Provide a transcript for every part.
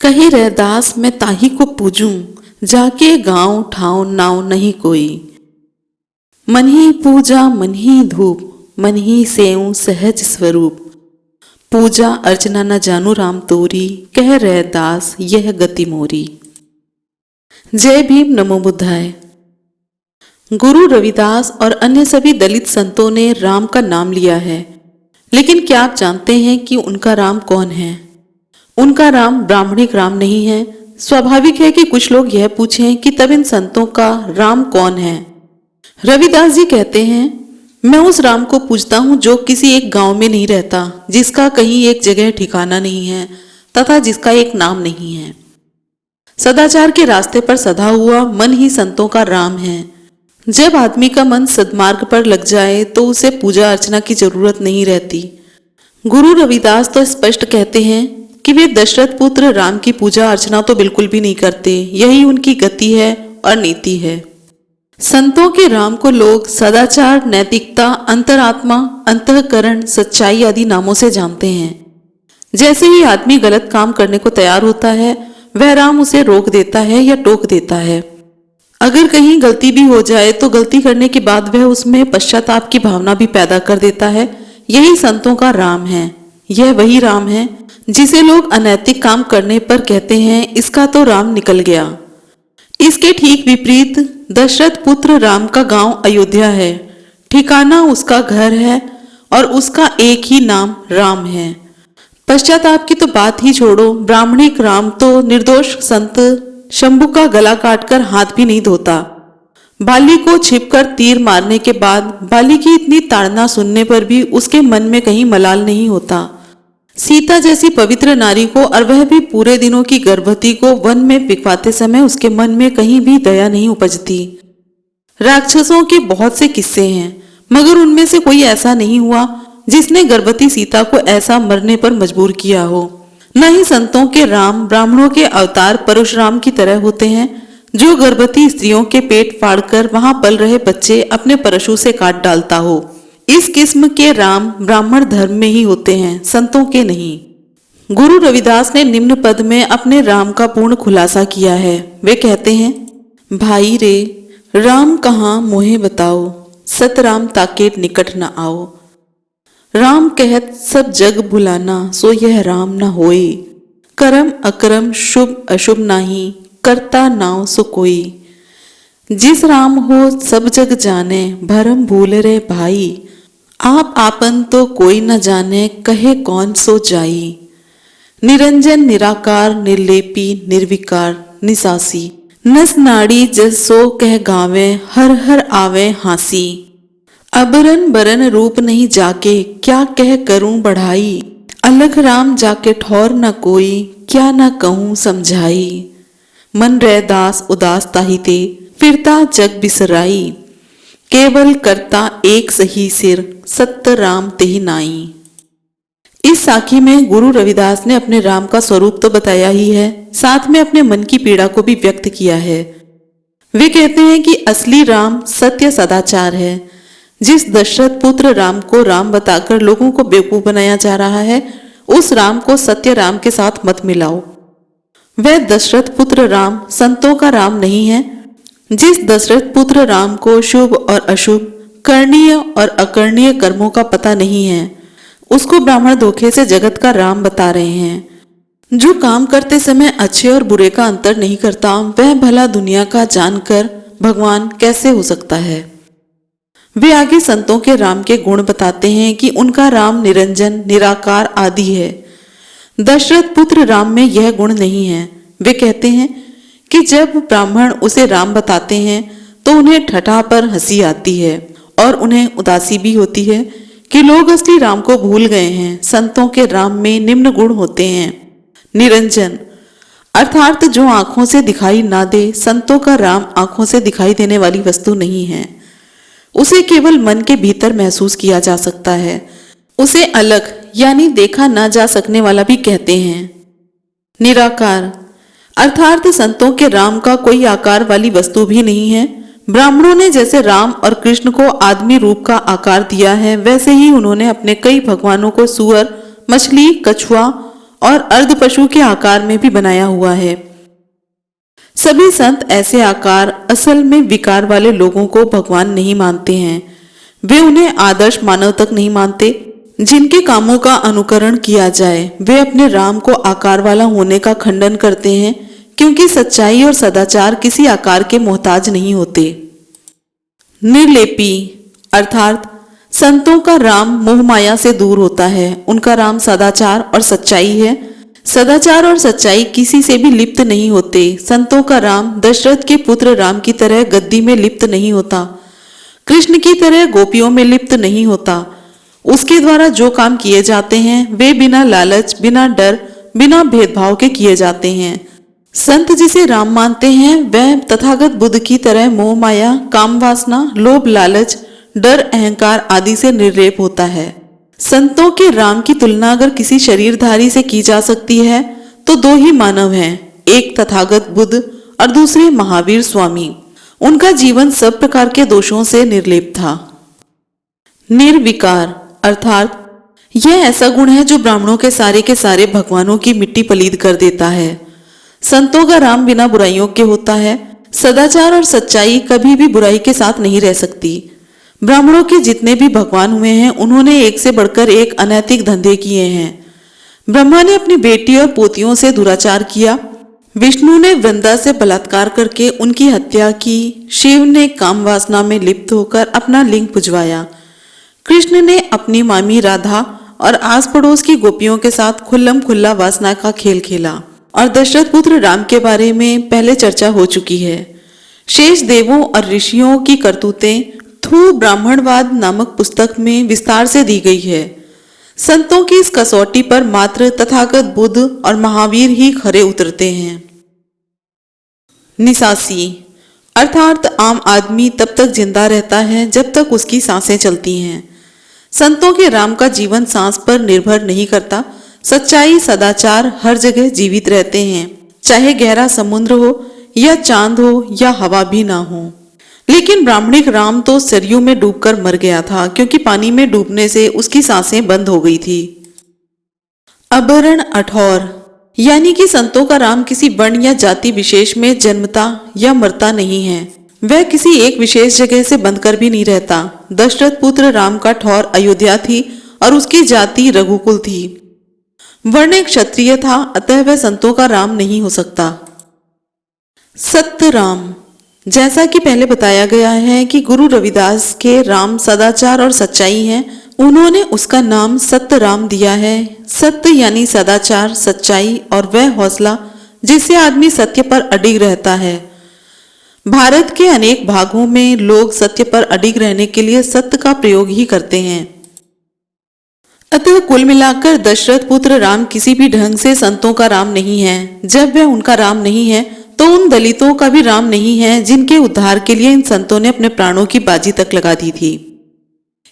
कही रह दास मैं ताही को पूजूं, जाके गांव ठाव नाव नहीं कोई। मन ही पूजा मन ही धूप, मन ही सेऊ सहज स्वरूप। पूजा अर्चना न जानू राम तोरी, कह रह दास यह गति मोरी। जय भीम, नमो बुद्धाय। गुरु रविदास और अन्य सभी दलित संतों ने राम का नाम लिया है, लेकिन क्या आप जानते हैं कि उनका राम कौन है? उनका राम ब्राह्मणिक राम नहीं है। स्वाभाविक है कि कुछ लोग यह पूछें कि तब इन संतों का राम कौन है। रविदास जी कहते हैं, मैं उस राम को पूजता हूँ जो किसी एक गांव में नहीं रहता, जिसका कहीं एक जगह ठिकाना नहीं है तथा जिसका एक नाम नहीं है। सदाचार के रास्ते पर सधा हुआ मन ही संतों का राम है। जब आदमी का मन सद्मार्ग पर लग जाए तो उसे पूजा अर्चना की जरूरत नहीं रहती। गुरु रविदास तो स्पष्ट कहते हैं कि वे दशरथ पुत्र राम की पूजा अर्चना तो बिल्कुल भी नहीं करते। यही उनकी गति है और नीति है। संतों के राम को लोग सदाचार, नैतिकता, अंतरात्मा, अंतःकरण, सच्चाई आदि नामों से जानते हैं। जैसे ही आदमी गलत काम करने को तैयार होता है, वह राम उसे रोक देता है या टोक देता है। अगर कहीं गलती भी हो जाए तो गलती करने के बाद वह उसमें पश्चाताप की भावना भी पैदा कर देता है। यही संतों का राम है। यह वही राम है जिसे लोग अनैतिक काम करने पर कहते हैं, इसका तो राम निकल गया। इसके ठीक विपरीत दशरथ पुत्र राम का गांव अयोध्या है, ठिकाना उसका घर है और उसका एक ही नाम राम है। पश्चाताप की तो बात ही छोड़ो, ब्राह्मणिक राम तो निर्दोष संत शंभु का गला काटकर हाथ भी नहीं धोता। बाली को छिपकर तीर मारने के बाद बाली की इतनी ताड़ना सुनने पर भी उसके मन में कहीं मलाल नहीं होता। सीता जैसी पवित्र नारी को, और वह भी पूरे दिनों की गर्भवती को, वन में पिकवाते समय उसके मन में कहीं भी दया नहीं उपजती। राक्षसों के बहुत से किस्से हैं, मगर उनमें से कोई ऐसा नहीं हुआ जिसने गर्भवती सीता को ऐसा मरने पर मजबूर किया हो। न ही संतों के राम ब्राह्मणों के अवतार परशुराम की तरह होते हैं, जो गर्भवती स्त्रियों के पेट फाड़कर वहां पल रहे बच्चे अपने परशु से काट डालता हो। इस किस्म के राम ब्राह्मण धर्म में ही होते हैं, संतों के नहीं। गुरु रविदास ने निम्न पद में अपने राम का पूर्ण खुलासा किया है। वे कहते हैं, भाई रे राम कहाँ मोहे बताओ, सतराम ताके निकट न आओ। राम कहत सब जग भुलाना, सो यह राम न होए। करम अकरम शुभ अशुभ नाही, करता नाव सो कोई। जिस राम हो सब जग जाने, भरम भूल रे भाई। आप आपन तो कोई न जाने, कहे कौन सो जाई। निरंजन निराकार निर्लेपी निर्विकार निसासी। नस नाड़ी जसो कह गावे, हर हर आवे हासी। अबरन बरन रूप नहीं जाके, क्या कह करूं बढ़ाई। अलग राम जाके ठौर न कोई, क्या न कहूं समझाई। मन रे दास उदास ताही ते, फिरता जग बिसराई। केवल करता एक सही सिर, सत्य राम तेहि नाई। इस साखी में गुरु रविदास ने अपने राम का स्वरूप तो बताया ही है, साथ में अपने मन की पीड़ा को भी व्यक्त किया है। वे कहते हैं कि असली राम सत्य सदाचार है। जिस दशरथ पुत्र राम को राम बताकर लोगों को बेवकूफ बनाया जा रहा है, उस राम को सत्य राम के साथ मत मिलाओ। वह दशरथ पुत्र राम संतों का राम नहीं है। जिस दशरथ पुत्र राम को शुभ और अशुभ, करणीय और अकरणीय कर्मों का पता नहीं है, उसको ब्राह्मण धोखे से जगत का राम बता रहे हैं। जो काम करते समय अच्छे और बुरे का अंतर नहीं करता, वह भला दुनिया का जानकर भगवान कैसे हो सकता है। वे आगे संतों के राम के गुण बताते हैं कि उनका राम निरंजन निराकार आदि है। दशरथ पुत्र राम में यह गुण नहीं है। वे कहते हैं कि जब ब्राह्मण उसे राम बताते हैं तो उन्हें ठठा पर हंसी आती है और उन्हें उदासी भी होती है कि लोग असली राम को भूल गए हैं। संतों के राम में निम्न गुण होते हैं। निरंजन अर्थात जो आंखों से दिखाई ना दे। संतों का राम आंखों से दिखाई देने वाली वस्तु नहीं है, उसे केवल मन के भीतर महसूस किया जा सकता है। उसे अलग यानी देखा ना जा सकने वाला भी कहते हैं। निराकार अर्थात संतों के राम का कोई आकार वाली वस्तु भी नहीं है। ब्राह्मणों ने जैसे राम और कृष्ण को आदमी रूप का आकार दिया है, वैसे ही उन्होंने अपने कई भगवानों को सुअर, मछली, कछुआ और अर्ध पशु के आकार में भी बनाया हुआ है। सभी संत ऐसे आकार असल में विकार वाले लोगों को भगवान नहीं मानते हैं। वे उन्हें आदर्श मानव तक नहीं मानते जिनके कामों का अनुकरण किया जाए। वे अपने राम को आकार वाला होने का खंडन करते हैं, क्योंकि सच्चाई और सदाचार किसी आकार के मोहताज नहीं होते। निर्लेपी अर्थात संतों का राम मोह माया से दूर होता है। उनका राम सदाचार और सच्चाई है। सदाचार और सच्चाई किसी से भी लिप्त नहीं होते। संतों का राम दशरथ के पुत्र राम की तरह गद्दी में लिप्त नहीं होता, कृष्ण की तरह गोपियों में लिप्त नहीं होता। उसके द्वारा जो काम किए जाते हैं वे बिना लालच, बिना डर, बिना भेदभाव के किए जाते हैं। संत जिसे राम मानते हैं वह तथागत बुद्ध की तरह मोह माया, काम वासना, लोभ, लालच, डर, अहंकार आदि से निर्लेप होता है। संतों के राम की तुलना अगर किसी शरीरधारी से की जा सकती है तो दो ही मानव हैं, एक तथागत बुद्ध और दूसरे महावीर स्वामी। उनका जीवन सब प्रकार के दोषों से निर्लेप था। निर्विकार अर्थात यह ऐसा गुण है जो ब्राह्मणों के सारे भगवानों की मिट्टी पलीद कर देता है। संतों का राम बिना बुराइयों के होता है। सदाचार और सच्चाई कभी भी बुराई के साथ नहीं रह सकती। ब्राह्मणों के जितने भी भगवान हुए हैं उन्होंने एक से बढ़कर एक अनैतिक धंधे किए हैं। ब्रह्मा ने अपनी बेटी और पोतियों से दुराचार किया, विष्णु ने वृंदा से बलात्कार करके उनकी हत्या की, शिव ने काम वासना में लिप्त होकर अपना लिंग पुजवाया, कृष्ण ने अपनी मामी राधा और आस पड़ोस की गोपियों के साथ खुल्लम खुल्ला वासना का खेल खेला। और दशरथ पुत्र राम के बारे में पहले चर्चा हो चुकी है। शेष देवों और ऋषियों की करतूतें थू ब्राह्मणवाद नामक पुस्तक में विस्तार से दी गई है। संतों की इस कसौटी पर मात्र तथागत बुद्ध और महावीर ही खरे उतरते हैं। निसासी अर्थात आम आदमी तब तक जिंदा रहता है जब तक उसकी सांसें चलती हैं। संतों के राम का जीवन सांस पर निर्भर नहीं करता। सच्चाई, सदाचार हर जगह जीवित रहते हैं, चाहे गहरा समुद्र हो या चांद हो या हवा भी ना हो। लेकिन ब्राह्मणिक राम तो सरयू में डूबकर मर गया था, क्योंकि पानी में डूबने से उसकी सांसें बंद हो गई थी। अबरण अठौर यानी कि संतों का राम किसी वर्ण या जाति विशेष में जन्मता या मरता नहीं है। वह किसी एक विशेष जगह से बंधकर भी नहीं रहता। दशरथ पुत्र राम का ठौर अयोध्या थी और उसकी जाति रघुकुल थी। वर्ण एक क्षत्रिय था, अतः वह संतों का राम नहीं हो सकता। सत्य राम जैसा कि पहले बताया गया है कि गुरु रविदास के राम सदाचार और सच्चाई है, उन्होंने उसका नाम सत्य राम दिया है। सत्य यानी सदाचार, सच्चाई और वह हौसला जिससे आदमी सत्य पर अडिग रहता है। भारत के अनेक भागों में लोग सत्य पर अडिग रहने के लिए सत्य का प्रयोग ही करते हैं। अतः कुल मिलाकर दशरथ पुत्र राम किसी भी ढंग से संतों का राम नहीं है। जब वह उनका राम नहीं है तो उन दलितों का भी राम नहीं है जिनके उद्धार के लिए इन संतों ने अपने प्राणों की बाजी तक लगा दी थी।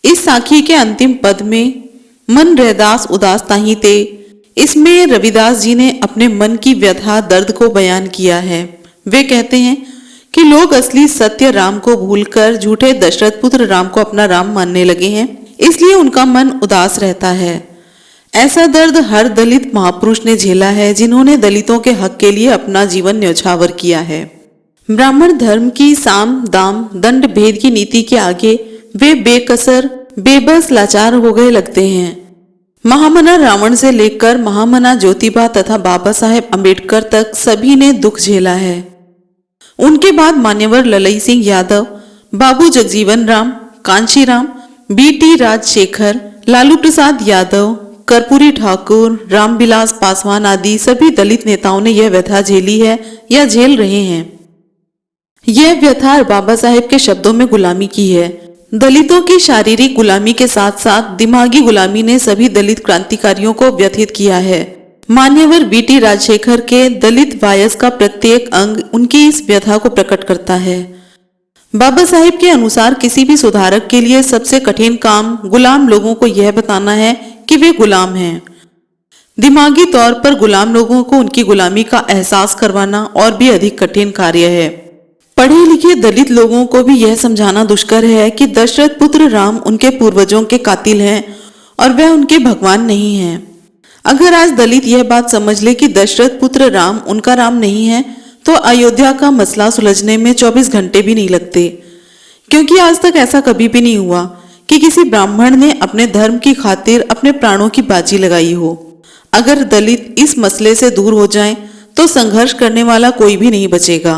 इस साखी के अंतिम पद में मन रहदास उदास ताहि ते, इसमें रविदास जी ने अपने मन की व्यथा दर्द को बयान किया है। वे कहते हैं कि लोग असली सत्य राम को भूलकर झूठे दशरथ पुत्र राम को अपना राम मानने लगे हैं, इसलिए उनका मन उदास रहता है। ऐसा दर्द हर दलित महापुरुष ने झेला है जिन्होंने दलितों के हक के लिए अपना जीवन न्यौछावर किया है। ब्राह्मण धर्म की साम दाम दंड भेद की नीति के आगे वे बेकसर बेबस लाचार हो गए लगते हैं। महामना रावण से लेकर महामना ज्योतिबा तथा बाबा साहेब अम्बेडकर तक सभी ने दुख झेला है। उनके बाद मान्यवर ललई सिंह यादव, बाबू जगजीवन राम, कांशी राम, बीटी राजशेखर, लालू प्रसाद यादव, कर्पूरी ठाकुर, रामविलास पासवान आदि सभी दलित नेताओं ने यह व्यथा झेली है या झेल रहे हैं। यह व्यथा बाबा साहेब के शब्दों में गुलामी की है। दलितों की शारीरिक गुलामी के साथ साथ दिमागी गुलामी ने सभी दलित क्रांतिकारियों को व्यथित किया है। मान्यवर बीटी राजशेखर के दलित वायस का प्रत्येक अंग उनकी इस व्यथा को प्रकट करता है। बाबा साहेब के अनुसार किसी भी सुधारक के लिए सबसे कठिन काम गुलाम लोगों को यह बताना है कि वे गुलाम हैं। दिमागी तौर पर गुलाम लोगों को उनकी गुलामी का एहसास करवाना और भी अधिक कठिन कार्य है। पढ़े लिखे दलित लोगों को भी यह समझाना दुष्कर है कि दशरथ पुत्र राम उनके पूर्वजों के कातिल हैं और वह उनके भगवान नहीं हैं। अगर आज दलित यह बात समझ ले कि दशरथ पुत्र राम उनका राम नहीं है, तो अयोध्या का मसला सुलझने में 24 घंटे भी नहीं लगते। क्योंकि आज तक ऐसा कभी भी नहीं हुआ कि किसी ब्राह्मण ने अपने धर्म की खातिर अपने प्राणों की बाजी लगाई हो। अगर दलित इस मसले से दूर हो जाएं, तो संघर्ष करने वाला कोई भी नहीं बचेगा।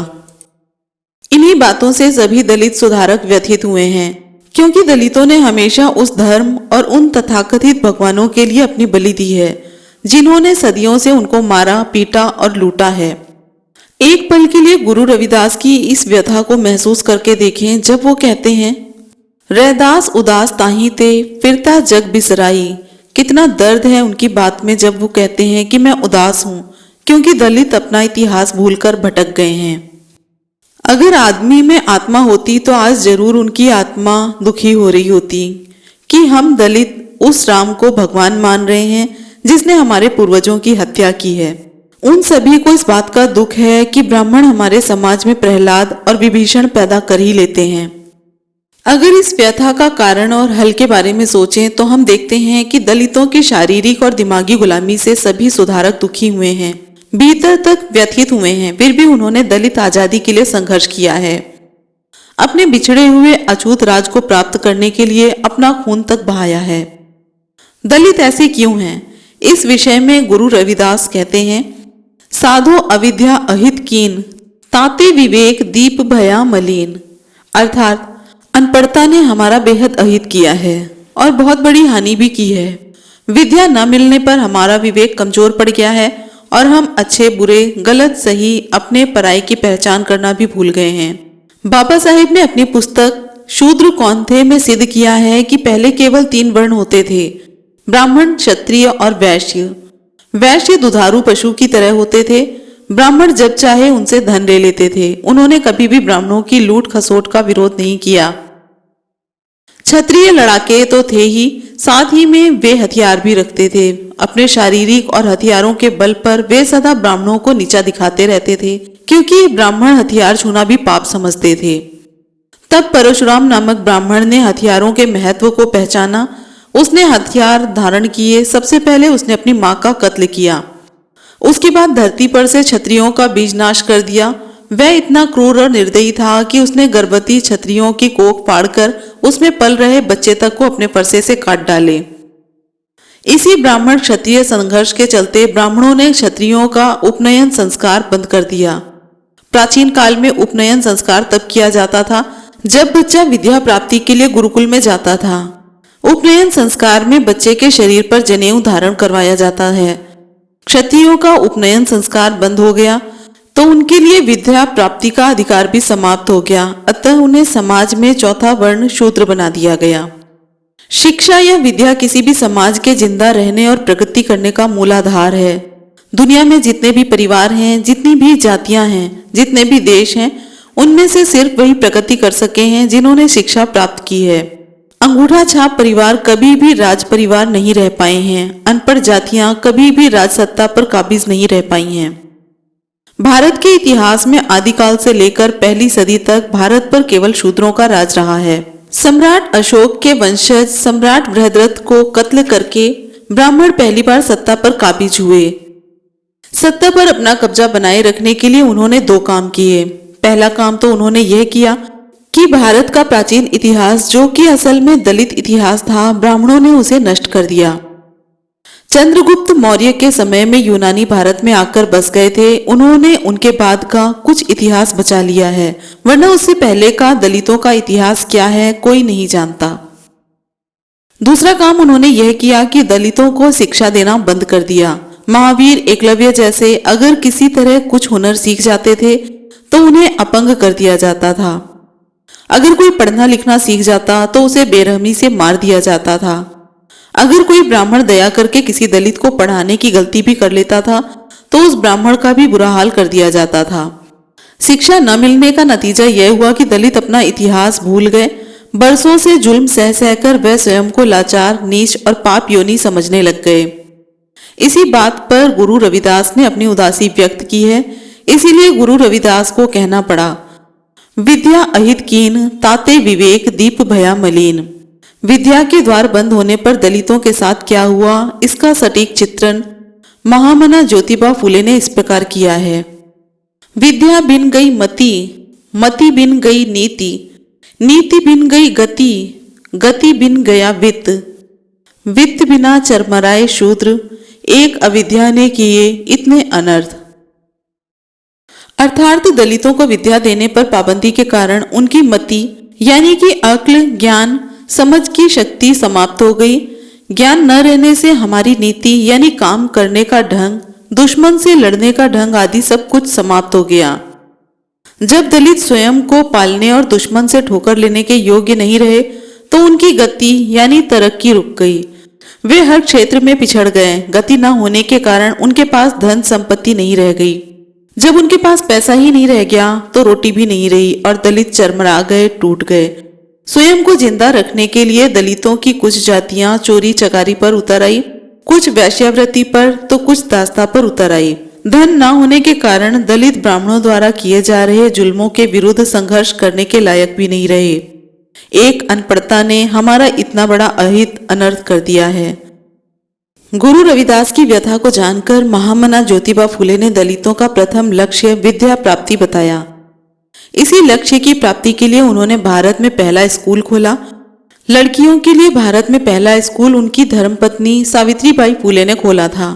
इन्हीं बातों से सभी दलित सुधारक व्यथित हुए हैं, क्योंकि दलितों ने हमेशा उस धर्म और उन तथाकथित भगवानों के लिए अपनी बलि दी है जिन्होंने सदियों से उनको मारा, पीटा और लूटा है। एक पल के लिए गुरु रविदास की इस व्यथा को महसूस करके देखें, जब वो कहते हैं, रैदास उदास ताही ते फिरता जग बिसराई। कितना दर्द है उनकी बात में जब वो कहते हैं कि मैं उदास हूं, क्योंकि दलित अपना इतिहास भूलकर भटक गए हैं। अगर आदमी में आत्मा होती तो आज जरूर उनकी आत्मा दुखी हो रही होती कि हम दलित उस राम को भगवान मान रहे हैं जिसने हमारे पूर्वजों की हत्या की है। उन सभी को इस बात का दुख है कि ब्राह्मण हमारे समाज में प्रहलाद और विभीषण पैदा कर ही लेते हैं। अगर इस व्यथा का कारण और हल के बारे में सोचें तो हम देखते हैं कि दलितों की शारीरिक और दिमागी गुलामी से सभी सुधारक दुखी हुए हैं, भीतर तक व्यथित हुए हैं। फिर भी उन्होंने दलित आजादी के लिए संघर्ष किया है। अपने बिछड़े हुए अछूत राज को प्राप्त करने के लिए अपना खून तक बहाया है। दलित ऐसे क्यों हैं? इस विषय में गुरु रविदास कहते हैं, साधो अविद्या अहित कीन ताते विवेक दीप भया मलिन। अर्थात अनपढ़ता ने हमारा बेहद अहित किया है और बहुत बड़ी हानि भी की है। विद्या न मिलने पर हमारा विवेक कमजोर पड़ गया है और हम अच्छे बुरे, गलत सही, अपने पराई की पहचान करना भी भूल गए हैं। बाबा साहेब ने अपनी पुस्तक शूद्र कौन थे में सिद्ध किया है कि पहले केवल 3 वर्ण होते थे, ब्राह्मण, क्षत्रिय और वैश्य। वैश्य दुधारू पशु की तरह होते थे। ब्राह्मण जब चाहे उनसे धन ले लेते थे। उन्होंने कभी भी ब्राह्मणों की लूट खसोट का विरोध नहीं किया। क्षत्रिय लड़ाके तो थे ही, साथ ही में वे हथियार भी रखते थे। अपने शारीरिक और हथियारों के बल पर वे सदा ब्राह्मणों को नीचा दिखाते रहते थे, क्योंकि ब्राह्मण हथियार छूना भी पाप समझते थे। तब परशुराम नामक ब्राह्मण ने हथियारों के महत्व को पहचाना। उसने हथियार धारण किए। सबसे पहले उसने अपनी मां का कत्ल किया। उसके बाद धरती पर से क्षत्रियों का बीज नाश कर दिया। वह इतना क्रूर और निर्दयी था कि उसने गर्भवती क्षत्रियों की कोख फाड़कर उसमें पल रहे बच्चे तक को अपने फरसे से काट डाले। इसी ब्राह्मण क्षत्रिय संघर्ष के चलते ब्राह्मणों ने क्षत्रियों का उपनयन संस्कार बंद कर दिया। प्राचीन काल में उपनयन संस्कार तब किया जाता था जब बच्चा विद्या प्राप्ति के लिए गुरुकुल में जाता था। उपनयन संस्कार में बच्चे के शरीर पर जनेऊ धारण करवाया जाता है। क्षत्रियों का उपनयन संस्कार बंद हो गया तो उनके लिए विद्या प्राप्ति का अधिकार भी समाप्त हो गया। अतः उन्हें समाज में चौथा वर्ण शूद्र बना दिया गया। शिक्षा या विद्या किसी भी समाज के जिंदा रहने और प्रगति करने का मूलाधार है। दुनिया में जितने भी परिवार हैं, जितनी भी जातियां हैं, जितने भी देश हैं, उनमें से सिर्फ वही प्रगति कर सके हैं जिन्होंने शिक्षा प्राप्त की है। अंगूठा छाप परिवार कभी भी राज परिवार नहीं रह पाए हैं। अनपढ़ जातियां कभी भी राज सत्ता पर काबिज नहीं रह पाई हैं। भारत के इतिहास में आदिकाल से लेकर पहली सदी तक भारत पर केवल शूद्रों का राज रहा है। सम्राट अशोक के वंशज सम्राट बृहद्रथ को कत्ल करके ब्राह्मण पहली बार सत्ता पर काबिज हुए। सत्ता पर अपना कब्जा बनाए रखने के लिए उन्होंने 2 काम किए। पहला काम तो उन्होंने यह किया कि भारत का प्राचीन इतिहास, जो कि असल में दलित इतिहास था, ब्राह्मणों ने उसे नष्ट कर दिया। चंद्रगुप्त मौर्य के समय में यूनानी भारत में आकर बस गए थे। उन्होंने उनके बाद का कुछ इतिहास बचा लिया है, वरना उससे पहले का दलितों का इतिहास क्या है कोई नहीं जानता। दूसरा काम उन्होंने यह किया कि दलितों को शिक्षा देना बंद कर दिया। महावीर, एकलव्य जैसे अगर किसी तरह कुछ हुनर सीख जाते थे तो उन्हें अपंग कर दिया जाता था। अगर कोई पढ़ना लिखना सीख जाता तो उसे बेरहमी से मार दिया जाता था। अगर कोई ब्राह्मण दया करके किसी दलित को पढ़ाने की गलती भी कर लेता था तो उस ब्राह्मण का भी बुरा हाल कर दिया जाता था। शिक्षा न मिलने का नतीजा यह हुआ कि दलित अपना इतिहास भूल गए। बरसों से जुल्म सह सहकर वह स्वयं को लाचार, नीच और पाप योनि समझने लग गए। इसी बात पर गुरु रविदास ने अपनी उदासी व्यक्त की है। इसीलिए गुरु रविदास को कहना पड़ा, विद्या अहित कीन ताते विवेक दीप भया मलिन। विद्या के द्वार बंद होने पर दलितों के साथ क्या हुआ, इसका सटीक चित्रण महामना ज्योतिबा फूले ने इस प्रकार किया है। विद्या बिन गई मति, मति बिन गई नीति, नीति बिन गई गति, गति बिन गया वित्त, वित्त बिना चरमराए शूद्र, एक अविद्या ने किए इतने अनर्थ। अर्थात दलितों को विद्या देने पर पाबंदी के कारण उनकी मति यानी कि अक्ल, ज्ञान, समझ की शक्ति समाप्त हो गई। ज्ञान न रहने से हमारी नीति यानी काम करने का ढंग, दुश्मन से लड़ने का ढंग आदि सब कुछ समाप्त हो गया। जब दलित स्वयं को पालने और दुश्मन से ठोकर लेने के योग्य नहीं रहे तो उनकी गति यानी तरक्की रुक गई। वे हर क्षेत्र में पिछड़ गए। गति न होने के कारण उनके पास धन संपत्ति नहीं रह गई। जब उनके पास पैसा ही नहीं रह गया तो रोटी भी नहीं रही और दलित चरमरा गए, टूट गए। स्वयं को जिंदा रखने के लिए दलितों की कुछ जातियां चोरी चकारी पर उतर आई, कुछ वैश्यावृत्ति पर तो कुछ दास्ता पर उतर आई। धन न होने के कारण दलित ब्राह्मणों द्वारा किए जा रहे जुल्मों के विरुद्ध संघर्ष करने के लायक भी नहीं रहे। एक अनपढ़ता ने हमारा इतना बड़ा अहित अनर्थ कर दिया है। गुरु रविदास की व्यथा को जानकर महामना ज्योतिबा फूले ने दलितों का प्रथम लक्ष्य विद्या प्राप्ति बताया। इसी लक्ष्य की प्राप्ति के लिए उन्होंने भारत में पहला स्कूल खोला। लड़कियों के लिए भारत में पहला स्कूल उनकी धर्मपत्नी सावित्रीबाई फूले ने खोला था।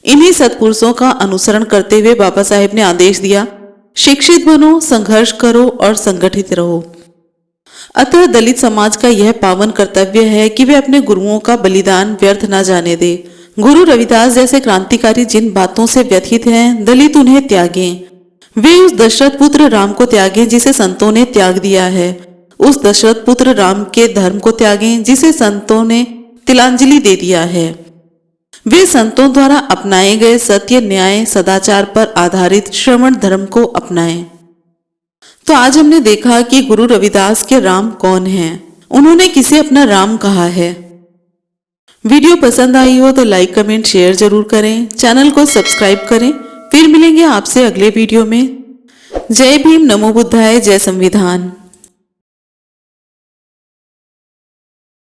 इन्हीं सत्पुरुषों का अनुसरण करते हुए बाबा साहेब ने आदेश दिया, शिक्षित बनो, संघर्ष करो और संगठित रहो। अतः दलित समाज का यह पावन कर्तव्य है कि वे अपने गुरुओं का बलिदान व्यर्थ न जाने दे। गुरु रविदास जैसे क्रांतिकारी जिन बातों से व्यथित हैं, दलित उन्हें त्यागें। वे उस दशरथ पुत्र राम को त्यागें जिसे संतों ने त्याग दिया है। उस दशरथ पुत्र राम के धर्म को त्यागें जिसे संतों ने तिलांजलि दे दिया है। वे संतों द्वारा अपनाए गए सत्य, न्याय, सदाचार पर आधारित श्रवण धर्म को अपनाएं। तो आज हमने देखा कि गुरु रविदास के राम कौन हैं, उन्होंने किसे अपना राम कहा है। वीडियो पसंद आई हो तो लाइक, कमेंट, शेयर जरूर करें। चैनल को सब्सक्राइब करें। फिर मिलेंगे आपसे अगले वीडियो में। जय भीम, नमो बुद्धाय, जय संविधान।